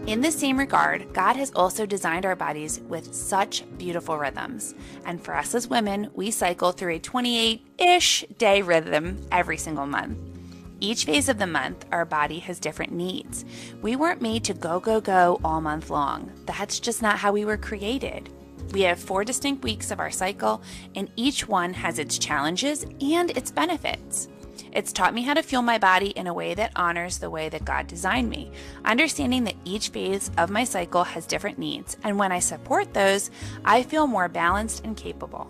In the same regard, God has also designed our bodies with such beautiful rhythms. And for us as women, we cycle through a 28-ish day rhythm every single month. Each phase of the month, our body has different needs. We weren't made to go, go, go all month long. That's just not how we were created. We have 4 distinct weeks of our cycle, and each one has its challenges and its benefits. It's taught me how to fuel my body in a way that honors the way that God designed me, understanding that each phase of my cycle has different needs, and when I support those, I feel more balanced and capable.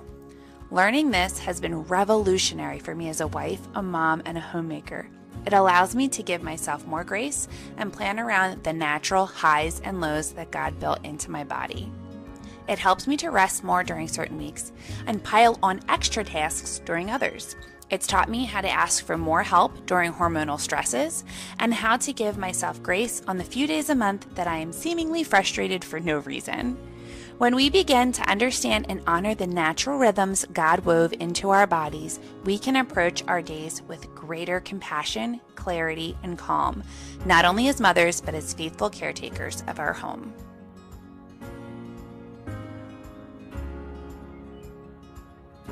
Learning this has been revolutionary for me as a wife, a mom, and a homemaker. It allows me to give myself more grace and plan around the natural highs and lows that God built into my body. It helps me to rest more during certain weeks and pile on extra tasks during others. It's taught me how to ask for more help during hormonal stresses and how to give myself grace on the few days a month that I am seemingly frustrated for no reason. When we begin to understand and honor the natural rhythms God wove into our bodies, we can approach our days with greater compassion, clarity, and calm, not only as mothers, but as faithful caretakers of our home.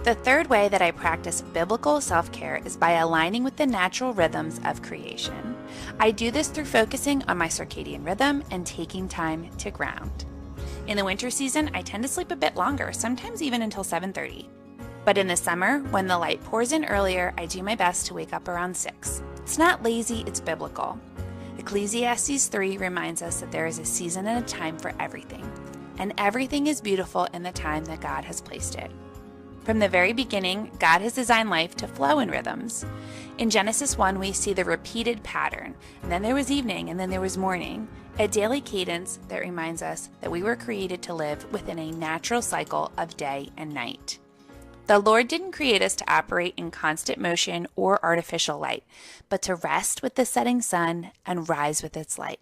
The third way that I practice biblical self-care is by aligning with the natural rhythms of creation. I do this through focusing on my circadian rhythm and taking time to ground. In the winter season, I tend to sleep a bit longer, sometimes even until 7:30. But in the summer, when the light pours in earlier, I do my best to wake up around 6. It's not lazy, it's biblical. Ecclesiastes 3 reminds us that there is a season and a time for everything, and everything is beautiful in the time that God has placed it. From the very beginning, God has designed life to flow in rhythms. In Genesis 1, we see the repeated pattern, and then there was evening, and then there was morning, a daily cadence that reminds us that we were created to live within a natural cycle of day and night. The Lord didn't create us to operate in constant motion or artificial light, but to rest with the setting sun and rise with its light.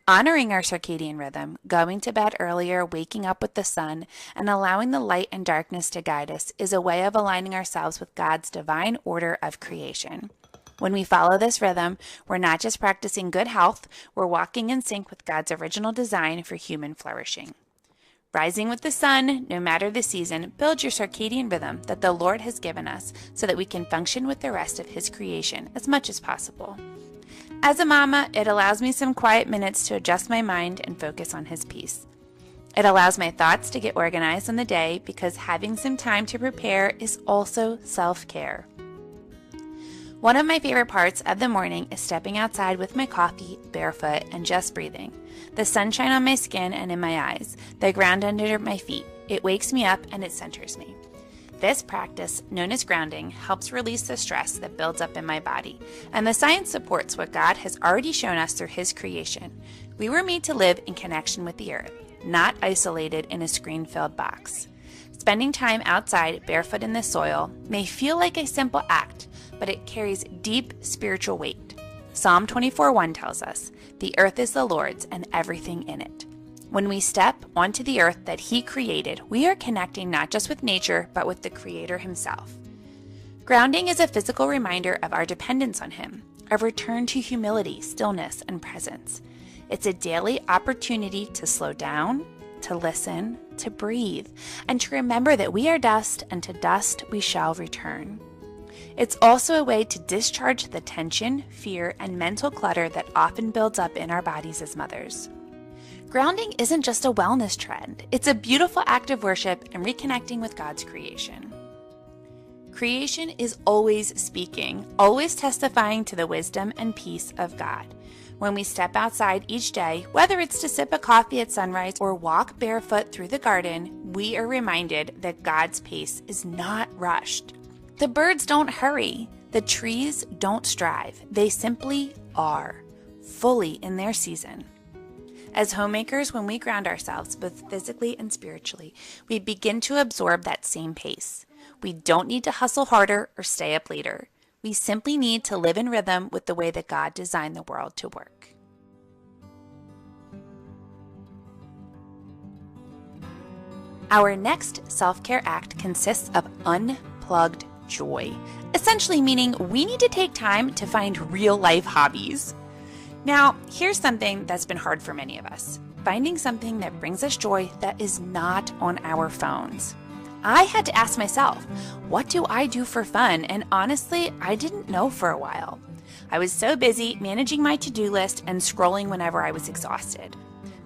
Honoring our circadian rhythm, going to bed earlier, waking up with the sun, and allowing the light and darkness to guide us is a way of aligning ourselves with God's divine order of creation. When we follow this rhythm, we're not just practicing good health, we're walking in sync with God's original design for human flourishing. Rising with the sun, no matter the season, build your circadian rhythm that the Lord has given us so that we can function with the rest of His creation as much as possible. As a mama, it allows me some quiet minutes to adjust my mind and focus on His peace. It allows my thoughts to get organized on the day because having some time to prepare is also self-care. One of my favorite parts of the morning is stepping outside with my coffee, barefoot, and just breathing. The sunshine on my skin and in my eyes, the ground under my feet. It wakes me up and it centers me. This practice, known as grounding, helps release the stress that builds up in my body, and the science supports what God has already shown us through His creation. We were made to live in connection with the earth, not isolated in a screen-filled box. Spending time outside, barefoot in the soil, may feel like a simple act, but it carries deep spiritual weight. Psalm 24:1 tells us, "The earth is the Lord's and everything in it." When we step onto the earth that He created, we are connecting not just with nature, but with the Creator Himself. Grounding is a physical reminder of our dependence on Him, a return to humility, stillness, and presence. It's a daily opportunity to slow down, to listen, to breathe, and to remember that we are dust, and to dust we shall return. It's also a way to discharge the tension, fear, and mental clutter that often builds up in our bodies as mothers. Grounding isn't just a wellness trend. It's a beautiful act of worship and reconnecting with God's creation. Creation is always speaking, always testifying to the wisdom and peace of God. When we step outside each day, whether it's to sip a coffee at sunrise or walk barefoot through the garden, we are reminded that God's pace is not rushed. The birds don't hurry. The trees don't strive. They simply are, fully in their season. As homemakers, when we ground ourselves, both physically and spiritually, we begin to absorb that same pace. We don't need to hustle harder or stay up later. We simply need to live in rhythm with the way that God designed the world to work. Our next self-care act consists of unplugged joy, essentially meaning we need to take time to find real-life hobbies. Now, here's something that's been hard for many of us: finding something that brings us joy that is not on our phones. I had to ask myself, what do I do for fun? And honestly, I didn't know for a while. I was so busy managing my to-do list and scrolling whenever I was exhausted.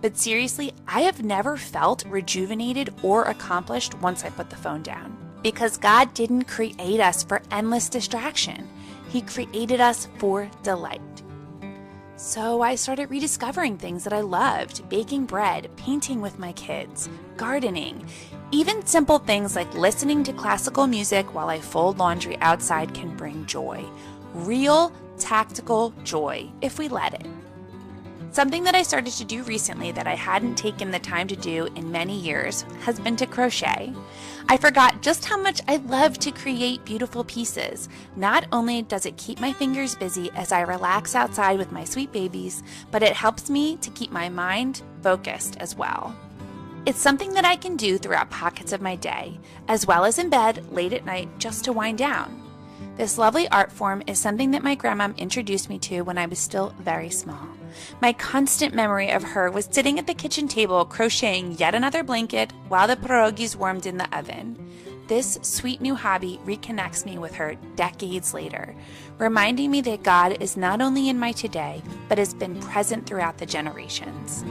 But seriously, I have never felt rejuvenated or accomplished once I put the phone down. Because God didn't create us for endless distraction. He created us for delight. So I started rediscovering things that I loved: baking bread, painting with my kids, gardening. Even simple things like listening to classical music while I fold laundry outside can bring joy. Real, tactical joy, if we let it. Something that I started to do recently that I hadn't taken the time to do in many years has been to crochet. I forgot just how much I love to create beautiful pieces. Not only does it keep my fingers busy as I relax outside with my sweet babies, but it helps me to keep my mind focused as well. It's something that I can do throughout pockets of my day, as well as in bed late at night just to wind down. This lovely art form is something that my grandma introduced me to when I was still very small. My constant memory of her was sitting at the kitchen table crocheting yet another blanket while the pierogies warmed in the oven. This sweet new hobby reconnects me with her decades later, reminding me that God is not only in my today, but has been present throughout the generations.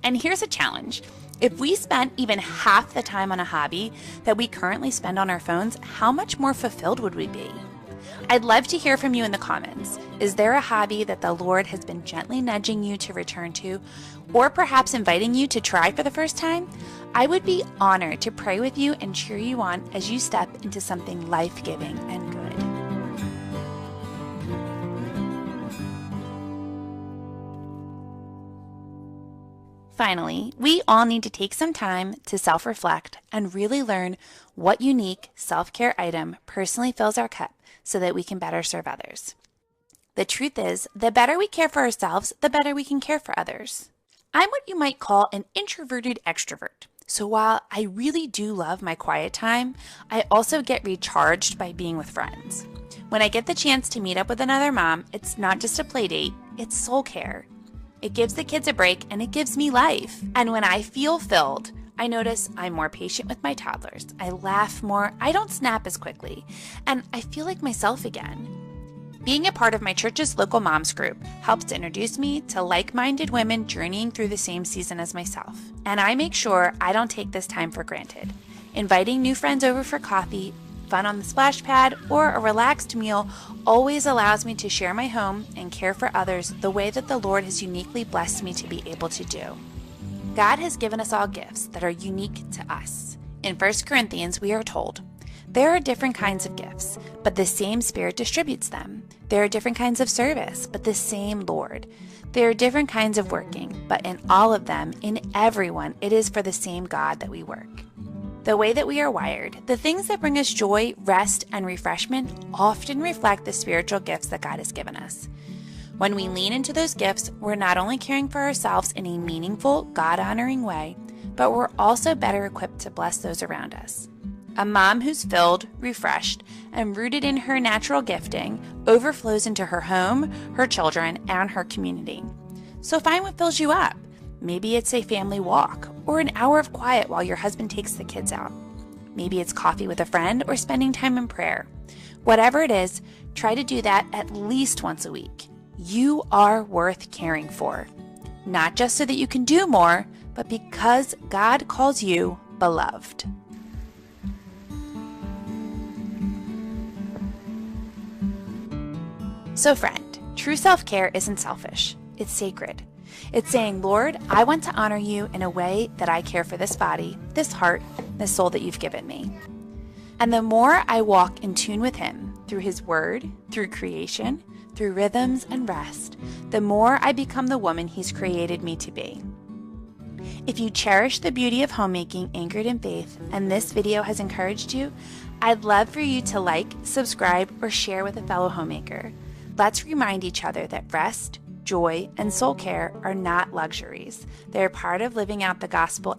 And here's a challenge. If we spent even half the time on a hobby that we currently spend on our phones, how much more fulfilled would we be? I'd love to hear from you in the comments. Is there a hobby that the Lord has been gently nudging you to return to, or perhaps inviting you to try for the first time? I would be honored to pray with you and cheer you on as you step into something life-giving and good. Finally, we all need to take some time to self-reflect and really learn what unique self-care item personally fills our cup so that we can better serve others. The truth is, the better we care for ourselves, the better we can care for others. I'm what you might call an introverted extrovert. So while I really do love my quiet time, I also get recharged by being with friends. When I get the chance to meet up with another mom, it's not just a play date, it's soul care. It gives the kids a break and it gives me life. And when I feel filled, I notice I'm more patient with my toddlers. I laugh more, I don't snap as quickly, and I feel like myself again. Being a part of my church's local moms group helps to introduce me to like-minded women journeying through the same season as myself. And I make sure I don't take this time for granted. Inviting new friends over for coffee, fun on the splash pad, or a relaxed meal always allows me to share my home and care for others the way that the Lord has uniquely blessed me to be able to do. God has given us all gifts that are unique to us. In 1 Corinthians, we are told, there are different kinds of gifts, but the same Spirit distributes them. There are different kinds of service, but the same Lord. There are different kinds of working, but in all of them, in everyone, it is for the same God that we work. The way that we are wired, the things that bring us joy, rest, and refreshment often reflect the spiritual gifts that God has given us. When we lean into those gifts, we're not only caring for ourselves in a meaningful, God-honoring way, but we're also better equipped to bless those around us. A mom who's filled, refreshed, and rooted in her natural gifting overflows into her home, her children, and her community. So find what fills you up. Maybe it's a family walk or an hour of quiet while your husband takes the kids out. Maybe it's coffee with a friend or spending time in prayer. Whatever it is, try to do that at least once a week. You are worth caring for, not just so that you can do more, but because God calls you beloved. So friend, true self-care isn't selfish, it's sacred. It's saying, Lord, I want to honor you in a way that I care for this body, this heart, this soul that you've given me. And the more I walk in tune with him through his word, through creation, through rhythms and rest, the more I become the woman he's created me to be. If you cherish the beauty of homemaking anchored in faith and this video has encouraged you, I'd love for you to like, subscribe, or share with a fellow homemaker. Let's remind each other that rest, joy, and soul care are not luxuries. They're part of living out the gospel